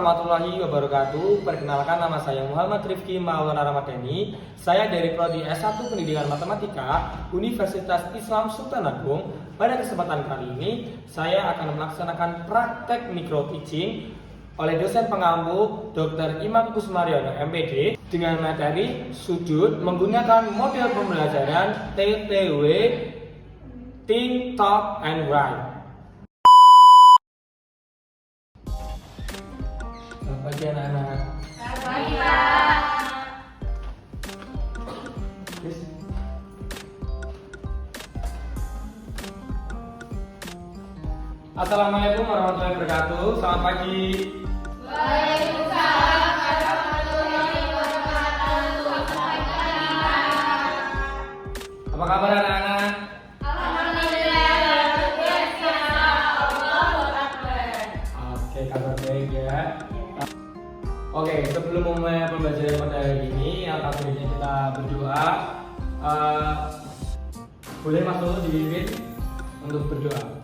warahmatullahi wabarakatuh. Perkenalkan, nama saya Muhammad Rifki Maulana Ramadhani. Saya dari Prodi S1 Pendidikan Matematika Universitas Islam Sultan Agung. Pada kesempatan kali ini, saya akan melaksanakan praktek micro teaching oleh dosen pengampu Dr. Imam Kusmariono MPD dengan materi sudut menggunakan model pembelajaran TTW Think, Talk, and Write. Selamat pagi anak-anak. Selamat pagi, Pak. Yes. Assalamualaikum warahmatullahi wabarakatuh. Selamat pagi. Waalaikumsalam warahmatullahi wabarakatuh. Apa kabar anak-anak? Alhamdulillah, luar biasa. Allahu Akbar. Oke, kabar baik ya. Oke, sebelum memulai pembelajaran pada hari ini, alhamdulillah kita berdoa. Boleh Mas Lulu dipimpin untuk berdoa.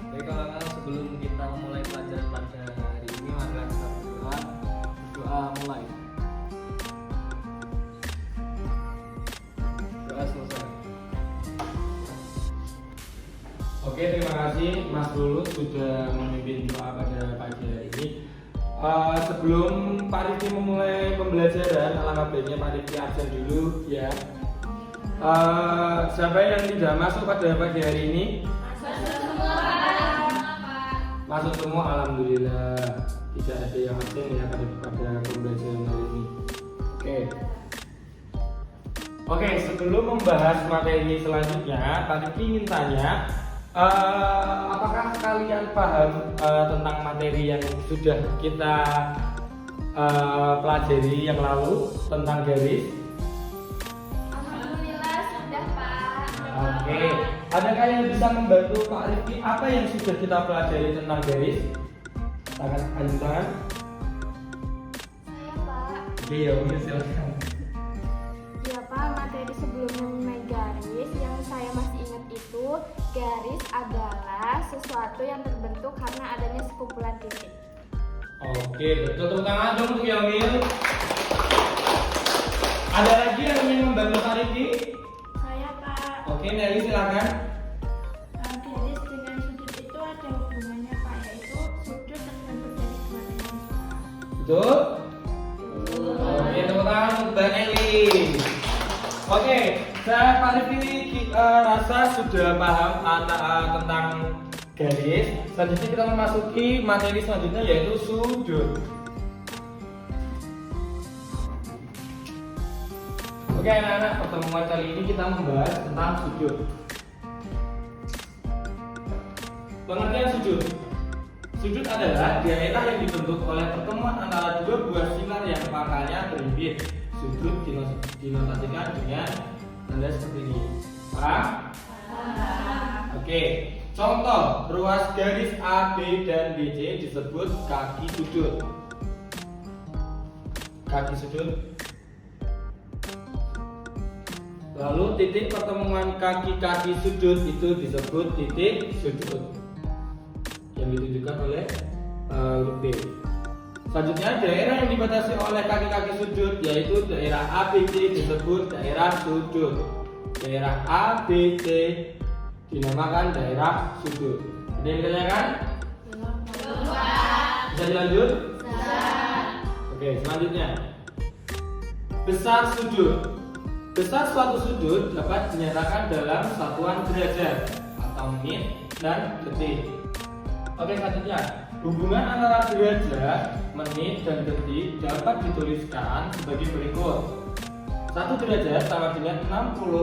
Baik kawan-kawan, sebelum kita memulai pelajaran pada hari ini, maka kita berdoa. Doa mulai. Doa selesai. Oke, terima kasih Mas Lulu sudah memimpin doa pada pagi hari ini. Sebelum Pak Rifki memulai pembelajaran, alangkah baiknya Pak Rifki absen dulu ya. Siapa yang tidak masuk pada pagi hari ini? Masuk semua, Pak. Masuk semua, alhamdulillah. Tidak ada yang absen ya pada pembelajaran hari ini. Oke, sebelum membahas materi selanjutnya, Pak Rifki ingin tanya, apakah kalian paham tentang materi yang sudah kita pelajari yang lalu tentang garis? Alhamdulillah sudah, Pak. Oke, adakah yang bisa membantu Pak Rifki apa yang sudah kita pelajari tentang garis? Tangan, aju tangan. Saya, Pak. Oke, ya mungkin silakan. Ya Pak, materi sebelumnya mengenai garis yang saya masih ingat itu, garis adalah sesuatu yang terbentuk karena adanya sekumpulan titik. Oke, betul, tepuk tangan dong untuk Yamil. Ada lagi yang ingin membantu Pak Rifki? Saya Pak, Oke, Nelly silakan. garis dengan sudut itu ada hubungannya Pak, yaitu sudut terbentuk dari dua dimensi. Betul? Oke, tepuk tangan untuk Mbak Nelly. Oke, saya Pak Rifki rasa sudah paham tentang garis. Selanjutnya kita memasuki materi selanjutnya yaitu sudut. Oke anak-anak, pertemuan kali ini kita membahas tentang sudut. Pengertian sudut. Sudut adalah daerah yang dibentuk oleh pertemuan antara dua buah sinar yang pangkalnya berhimpit. Sudut dinotasikan dengan tanda seperti ini. Paham? Oke. Contoh, ruas garis A, B, dan BC disebut kaki sudut. Kaki sudut. Lalu titik pertemuan kaki-kaki sudut itu disebut titik sudut yang ditunjukkan oleh huruf B. Selanjutnya, daerah yang dibatasi oleh kaki-kaki sudut yaitu daerah ABC disebut daerah sudut. Daerah ABC dinamakan daerah sudut. Ada yang ditanyakan? Belum, Pak. Bisa dilanjut? Bisa. Oke, selanjutnya. Besar sudut. Besar suatu sudut dapat dinyatakan dalam satuan derajat atau menit dan detik. Oke, selanjutnya. Hubungan antara derajat, menit, dan detik dapat dituliskan sebagai berikut. 1 derajat sama dengan 60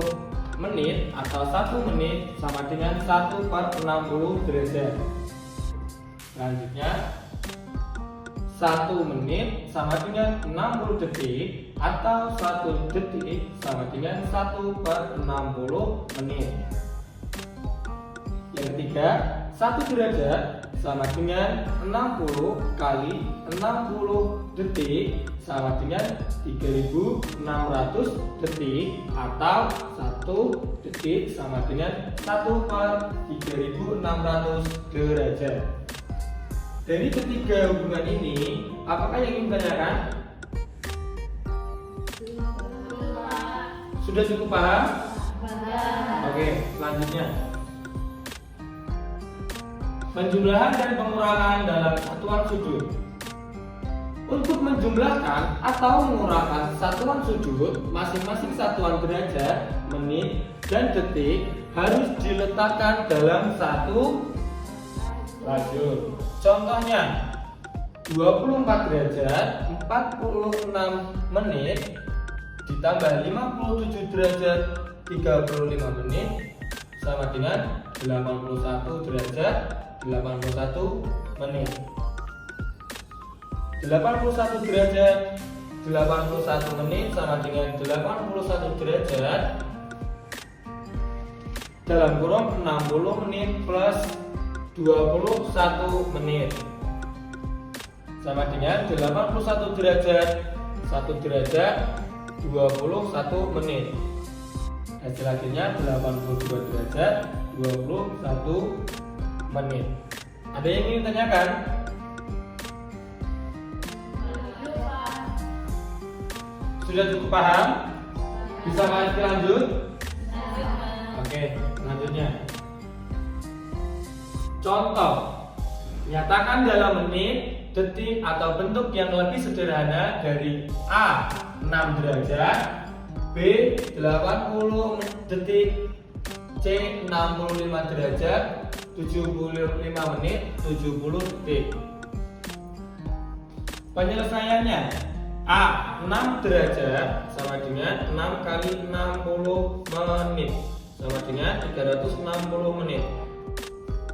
menit atau 1 menit sama dengan 1/60 derajat. Selanjutnya, 1 menit sama dengan 60 detik atau 1 detik sama dengan 1/60 menit. Yang ketiga, 1 derajat sama dengan 60 kali 60 detik sama dengan 3600 detik, atau 1 detik sama dengan 1/3600 derajat. Dari ketiga hubungan ini, apakah yang ingin ditanyakan? Sudah cukup paham? Oke, selanjutnya. Penjumlahan dan pengurangan dalam satuan sudut. Untuk menjumlahkan atau mengurangkan satuan sudut, masing-masing satuan derajat, menit, dan detik harus diletakkan dalam satu lajur. Contohnya, 24 derajat 46 menit ditambah 57 derajat 35 menit sama dengan 81 derajat 81 menit. 81 derajat 81 menit sama dengan 81 derajat dalam kurung 60 menit plus 21 menit sama dengan 81 derajat 1 derajat 21 menit. Hasil akhirnya 82 derajat 21 menit. Ada yang ingin ditanyakan? Sudah cukup paham? Bisa lanjut? Oke, selanjutnya. Contoh, nyatakan dalam menit, detik, atau bentuk yang lebih sederhana dari A 6 derajat, B 80 detik, C 65 derajat, 75 menit, 70 detik. Penyelesaiannya, A 6 derajat sama dengan 6 kali 60 menit sama dengan 360 menit.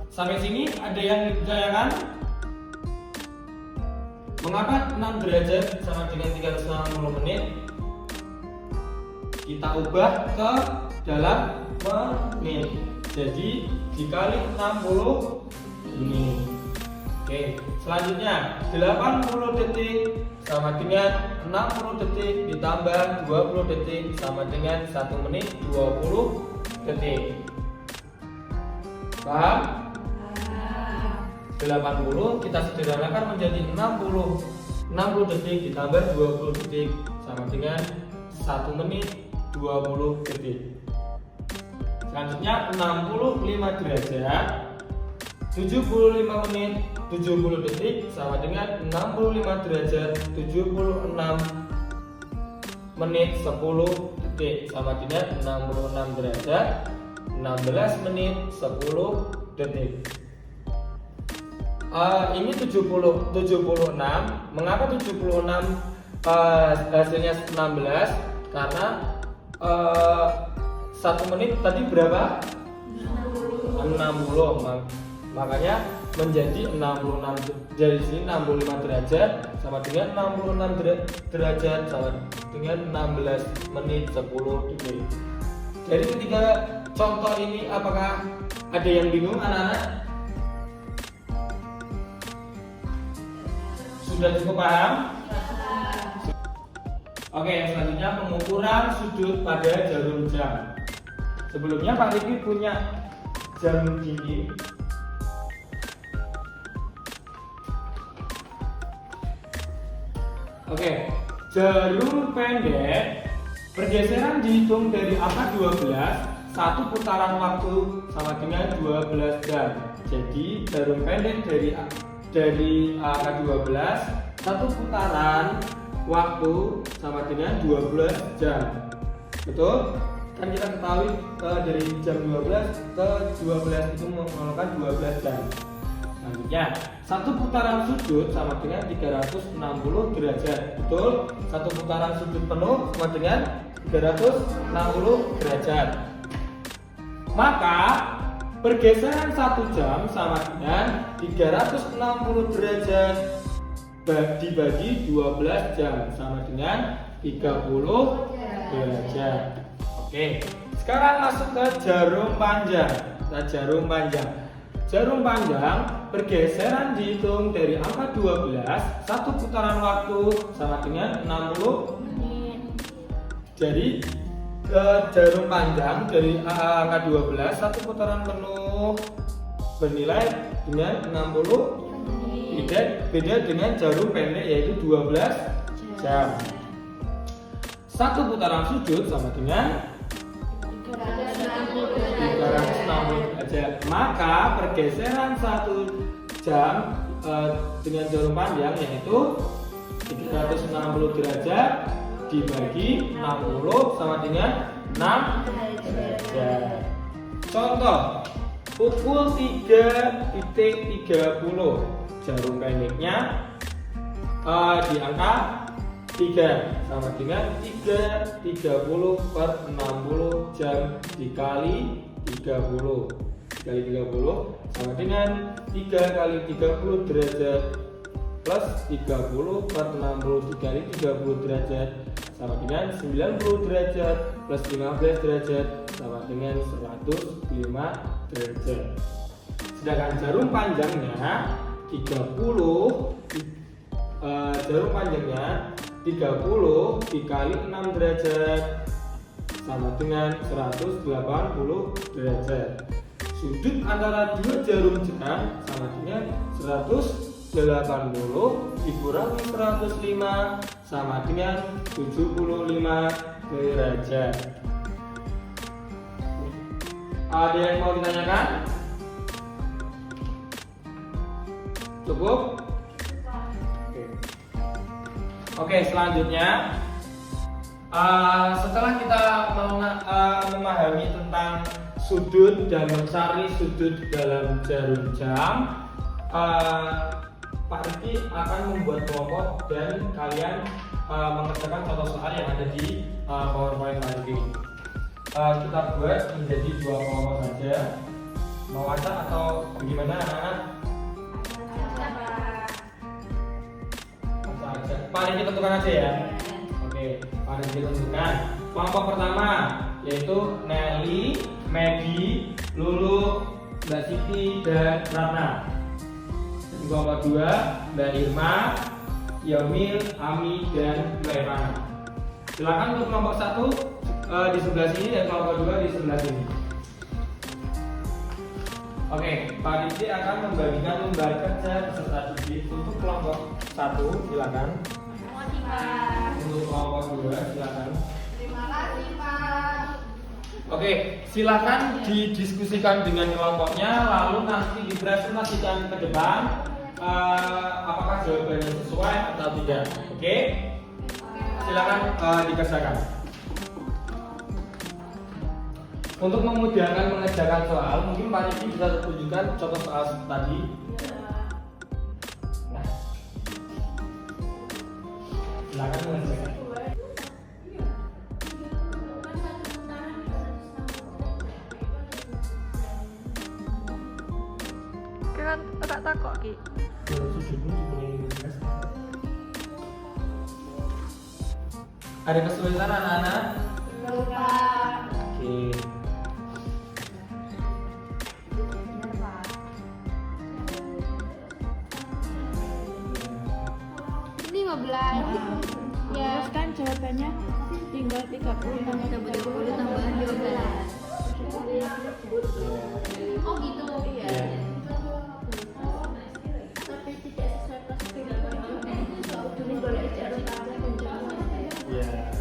Sampai sini ada yang ditanyakan? Mengapa 6 derajat sama dengan 360 menit? Kita ubah ke dalam menit. Jadi dikali 60 ini. Oke, selanjutnya 80 detik sama dengan 60 detik ditambah 20 detik sama dengan 1 menit 20 detik. Paham? 80 kita sederhanakan menjadi 60. 60 detik ditambah 20 detik sama dengan 1 menit 20 detik. Selanjutnya 65 derajat 75 menit 70 detik sama dengan 65 derajat 76 menit 10 detik sama dengan 66 derajat 16 menit 10 detik. Ini 76. Mengapa 76 hasilnya 16? Karena 1 menit tadi berapa? 60. Makanya menjadi 66. Dari sini 65 derajat sama dengan 66 derajat sama dengan 16 menit 10 detik. Dari ketiga contoh ini, apakah ada yang bingung anak-anak? Sudah cukup paham? Oke, selanjutnya pengukuran sudut pada jarum jam. Sebelumnya Pak Riki punya jarum gigi. Oke, jarum pendek pergeseran dihitung dari angka 12. Satu putaran waktu sama dengan 12 jam. Jadi jarum pendek dari angka 12, satu putaran waktu sama dengan 12 jam. Betul? Kan kita ketahui dari jam 12 ke 12 itu memakan 12 jam. Selanjutnya, satu putaran sudut sama dengan 360 derajat. Betul? Satu putaran sudut penuh sama dengan 360 derajat. Maka pergeseran 1 jam sama dengan 360 derajat dibagi 12 jam sama dengan 30 derajat. Oke, sekarang masuk ke jarum panjang. Jarum panjang. jarum panjang pergeseran dihitung dari angka 12, satu putaran waktu sama dengan 60 menit. Jadi jarum panjang dari angka 12, satu putaran penuh bernilai dengan 60 menit. Beda dengan jarum pendek yaitu 12 jam. Satu putaran sudut sama dengan 360 derajat. Maka pergeseran 1 jam dengan jarum panjang yaitu 360 derajat dibagi 60 sama dengan 6 derajat. Contoh, pukul 3.30 jarum pendeknya di angka 3 sama dengan 330 per 60 jam dikali 30 sama dengan 3 kali 30 derajat plus 30 per 60 dikali 30 derajat sama dengan 90 derajat plus 15 derajat sama dengan 105 derajat. Sedangkan jarum panjangnya 30 dikali 6 derajat sama dengan 180 derajat. Sudut antara dua jarum jam sama dengan 180 dikurangi 105 sama dengan 75 derajat. Ada yang mau ditanyakan? Cukup? Oke, selanjutnya setelah kita memahami tentang sudut dan mencari sudut dalam jarum jam, Pak Rifki akan membuat kelompok dan kalian mengerjakan contoh soal yang ada di PowerPoint Pak Rifki. Kita buat menjadi 2 kelompok saja. Mau acak atau bagaimana anak-anak? Pak Rifki tentukan aja ya. Oke, Pak Rifki tentukan. Kelompok pertama yaitu Nelly, Medi, Lulu, Mbak Siti, dan Ratna. Kelompok 2 Mbak Irma, Yomil, Ami, dan Mbak Irma. Silakan untuk kelompok 1 di sebelah sini dan kelompok 2 di sebelah sini. Oke, Pak Rifki akan membagikan lembar kerja beserta didik untuk kelompok 1, silakan. Untuk kelompok 2, silakan. Terima kasih, Pak. Oke, silakan didiskusikan dengan kelompoknya, lalu nanti dipresentasikan ke depan apakah jawabannya sesuai atau tidak. Oke, silakan dikerjakan. Untuk memudahkan mengerjakan soal, mungkin Pak Rifki bisa tunjukkan contoh soal tadi. Nah, silakan mengerjakan. Kan tak takok ki. Ada kesulitan anak-anak? Lupa. Oke. Ini 15. Ya. Terus kan jawabannya tinggal 30 tambah 30 Tambahan 12. Oh gitu. Ya. Tapi tidak sesuai Ya.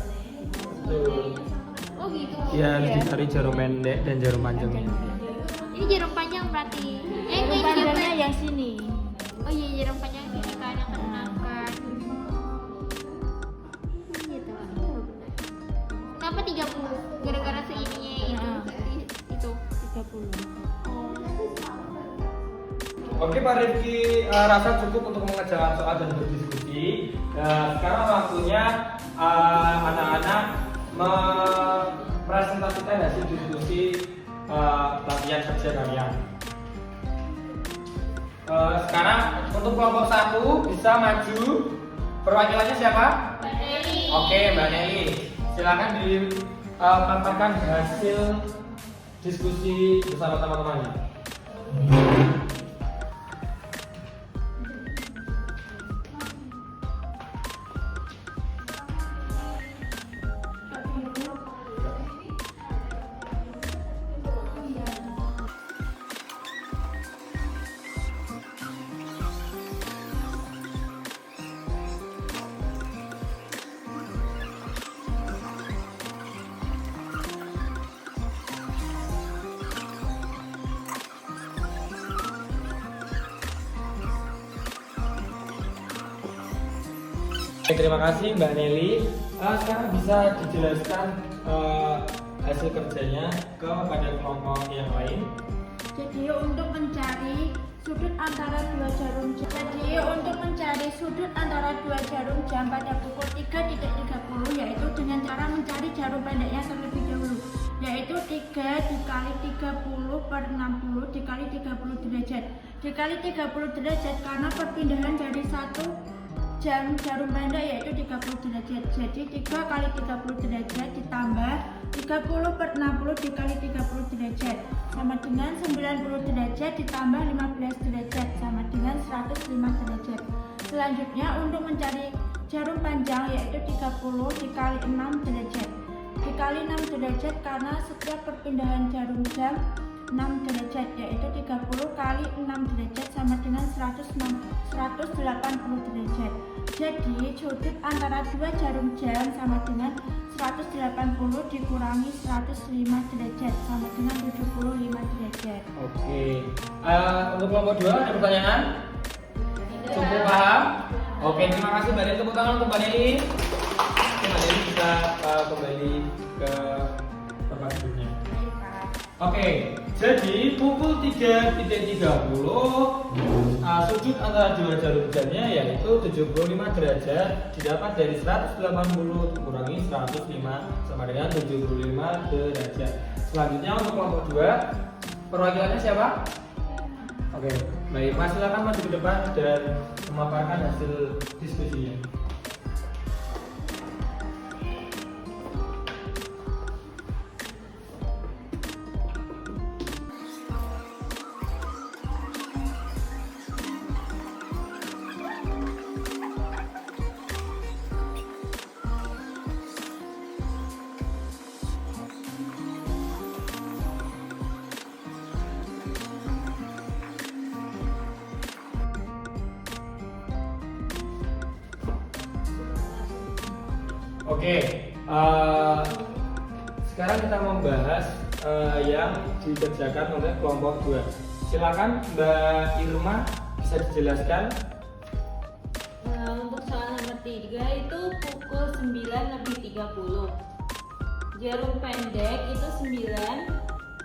Betul. Oh gitu. Ya, harus dicari jarum pendek dan jarum panjangnya. Ini jarum panjang berarti. Jarum panjangnya yang sini. Oh iya, jarum panjang ini kan yang kenakan. Gitu. Kenapa 30? Gara-gara seininya itu. 30. Oke Pak Rifki, rasa cukup untuk mengerjakan soal dan berdiskusi. Sekarang waktunya anak-anak mempresentasikan hasil diskusi latihan kerja kalian. Sekarang untuk kelompok 1 bisa maju. Perwakilannya siapa? Mbak Nelly. Oke, Mbak Nelly. Silakan dipaparkan hasil diskusi bersama teman-temannya. Oke, terima kasih Mbak Nelly. Sekarang bisa dijelaskan hasil kerjanya kepada kelompok yang lain. Jadi untuk mencari sudut antara dua jarum jam. Pada pukul 3.30 yaitu dengan cara mencari jarum pendeknya terlebih dahulu, yaitu 3 dikali 30 per 60 dikali 30 derajat. Dikali 30 derajat karena perpindahan dari satu jarum pendek yaitu 30 derajat. Jadi 3 kali 30 derajat ditambah 30 per 60 dikali 30 derajat sama dengan 90 derajat ditambah 15 derajat sama dengan 105 derajat. Selanjutnya untuk mencari jarum panjang yaitu 30 dikali 6 derajat. Dikali 6 derajat karena setiap perpindahan jarum jam 6 derajat yaitu 30 kali 6 derajat sama dengan 180 derajat. Jadi sudut antara dua jarum jam sama dengan 180 dikurangi 105 derajat sama dengan 75 derajat. Oke. Untuk kelompok 2 ada pertanyaan? Cukup paham? Oke, terima kasih Mbak Nelly. Tepuk tangan untuk Mbak Nelly. Mbak Nelly bisa kembali ke tempat duduknya. Oke, jadi pukul 3.30 sudut antara dua jarum jamnya yaitu 75 derajat didapat dari 180 dikurangi 105 sama dengan 75 derajat. Selanjutnya untuk kelompok 2 perwakilannya siapa? Oke, baik, Mas silakan maju ke depan dan memaparkan hasil diskusinya. Oke, sekarang kita membahas yang dikerjakan oleh kelompok 2. Silakan Mbak Irma bisa dijelaskan. Untuk soal nomor 3 itu pukul 9.30. Jarum pendek itu 9,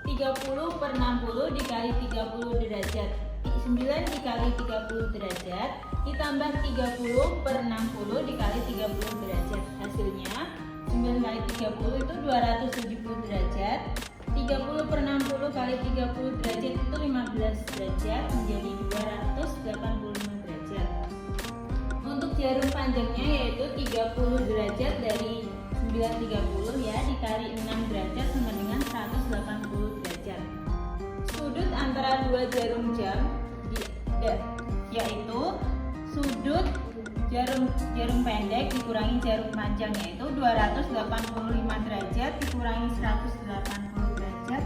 30 per 60 dikali 30 derajat. 9 dikali 30 derajat ditambah 30 per 60 dikali 30 derajat. Hasilnya 9 kali 30 itu 270 derajat. 30 per 60 kali 30 derajat itu 15 derajat menjadi 285 derajat. Untuk jarum panjangnya yaitu 30 derajat dari 930 ya dikali 6 derajat sama dengan 180 derajat. Sudut antara dua jarum jam yaitu sudut jarum pendek dikurangi jarum panjang yaitu 285 derajat dikurangi 180 derajat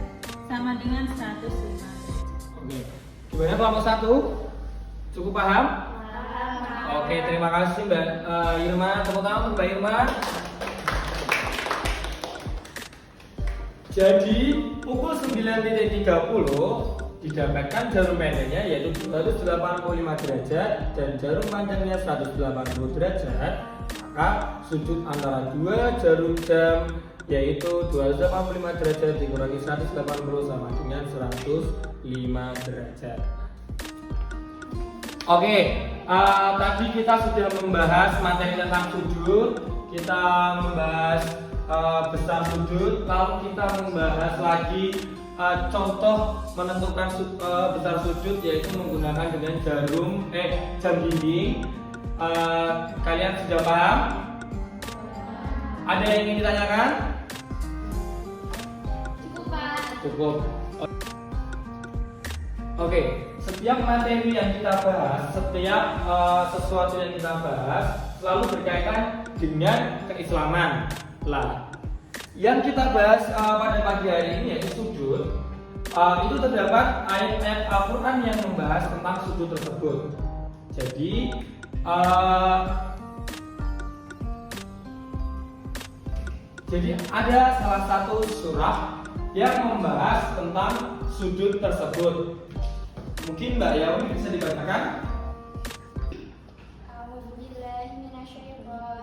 sama dengan 105 derajat. Oke, gimana kelompok 1? Cukup paham? Oke, terima kasih Mbak Irma. Tepuk tangan untuk Mbak Irma. Jadi pukul 9.30 didapatkan jarum pendeknya yaitu 285 derajat dan jarum panjangnya 180 derajat. Maka sudut antara dua jarum jam yaitu 285 derajat dikurangi 180 sama dengan 105 derajat. Oke, tadi kita sudah membahas materi tentang sudut, kita membahas besar sudut, lalu kita membahas lagi contoh menentukan besar sudut yaitu menggunakan dengan jam dinding. Kalian sudah paham? Ada yang ingin ditanyakan? Cukup Pak. Cukup. Oke, setiap materi yang kita bahas, setiap sesuatu yang kita bahas selalu berkaitan dengan keislaman. Lah, yang kita bahas pada pagi hari ini yaitu sudut. Itu terdapat ayat-ayat Al-Quran yang membahas tentang sudut tersebut. Jadi ada salah satu surah yang membahas tentang sudut tersebut. Mungkin Mbak Yawi bisa dibacakan? A'udzubillahi minasyaitonir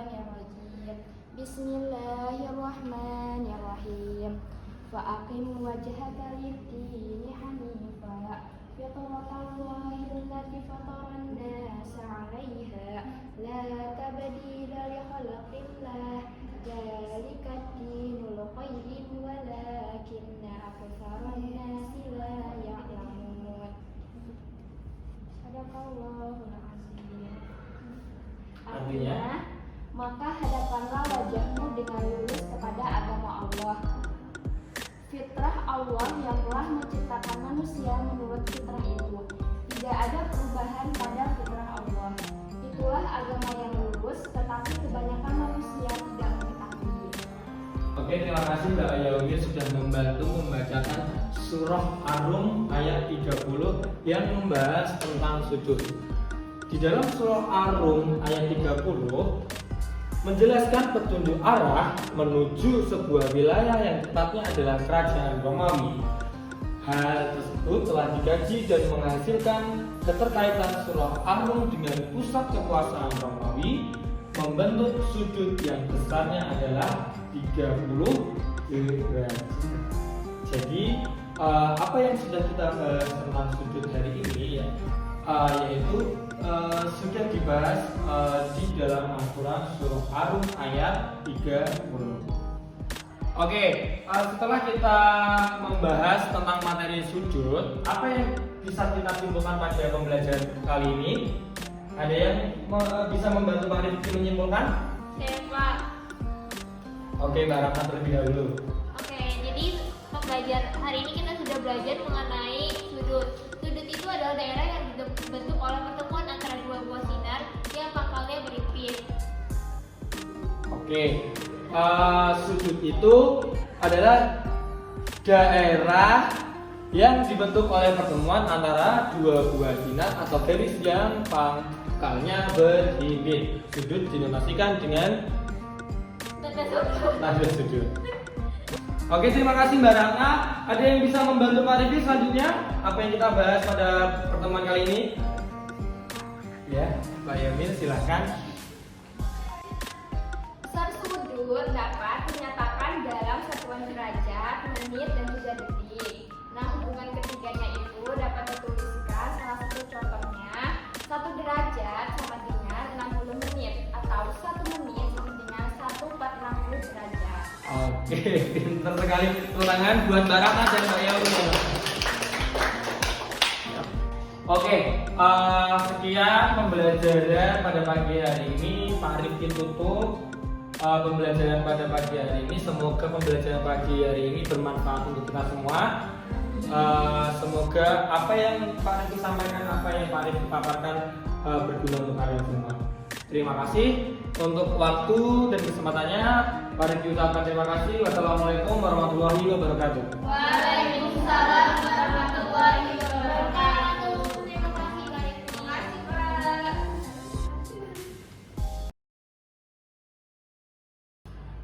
Bismillahirrahmanirrahim. Fa'aqim wajhaka lid-dini hanifa fitratallahi allati fataran nasa 'alaiha la tabdila li khalqillah dzalika ad-dinul qayyim walakinna aktsaran nasi la ya'lamun. Sadaqallahul azim. Artinya? Maka hadapanlah wajahmu dengan lurus kepada agama Allah, fitrah Allah yang telah menciptakan manusia menurut fitrah itu. Tidak ada perubahan pada fitrah Allah. Itulah agama yang lurus, tetapi kebanyakan manusia tidak mengetahui. Oke, terima kasih Mbak Yaumir sudah membantu membacakan surah Ar-Rum ayat 30 yang membahas tentang sujud. Di dalam surah Ar-Rum ayat 30 menjelaskan petunjuk arah menuju sebuah wilayah yang tepatnya adalah kerajaan Romawi. Hal tersebut telah dikaji dan menghasilkan keterkaitan surah Ar-Rum dengan pusat kekuasaan Romawi, membentuk sudut yang besarnya adalah 30 derajat. Jadi apa yang sudah kita bahas tentang sudut hari ini ya, yaitu sudah dibahas di dalam Al-Quran surah Ar-Rum ayat 30. Oke, setelah kita membahas tentang materi sujud, apa yang bisa kita simpulkan pada pembelajaran kali ini? Ada yang bisa membantu Pak Rifki menyimpulkan? Saya Pak. Oke, Mbak Ratna terlebih dahulu. Oke, jadi hari ini kita sudah belajar mengenai sudut. Sudut itu adalah daerah yang dibentuk oleh pertemuan antara dua buah sinar yang pangkalnya berimpit. Oke, sudut itu adalah daerah yang dibentuk oleh pertemuan antara dua buah sinar atau garis yang pangkalnya berhimpit. Sudut dinotasikan dengan tanda sudut. Oke, terima kasih Mbak Ratna. Ada yang bisa membantu Pak Rifki selanjutnya? Apa yang kita bahas pada pertemuan kali ini? Ya, Pak Yamin silahkan. Sudut dapat dinyatakan dalam satuan derajat, menit, dan juga detik. Nah, hubungan ketiganya itu dapat dituliskan salah satu contohnya. 1 derajat sama dengan 60 menit atau 1 menit sama dengan 1/60 derajat. Oke, pintar sekali. Tepuk tangan buat Mbak Ratna dan Mbak Yamin. Oke, sekian pembelajaran pada pagi hari ini. Pak Rifki tutup pembelajaran pada pagi hari ini. Semoga pembelajaran pagi hari ini bermanfaat untuk kita semua. Semoga apa yang Pak Rifki sampaikan, apa yang Pak Rifki paparkan berguna untuk kalian semua. Terima kasih untuk waktu dan kesempatannya. Pak Rifki ucapkan terima kasih. Wassalamualaikum warahmatullahi wabarakatuh. Waalaikumsalam warahmatullahi wabarakatuh. Terima kasih Pak Rifki. Terima kasih Pak.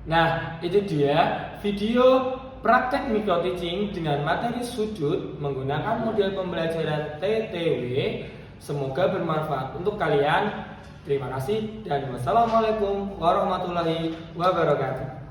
Nah, itu dia video praktek micro teaching dengan materi sudut menggunakan model pembelajaran TTW. Semoga bermanfaat untuk kalian. Terima kasih dan wassalamualaikum warahmatullahi wabarakatuh.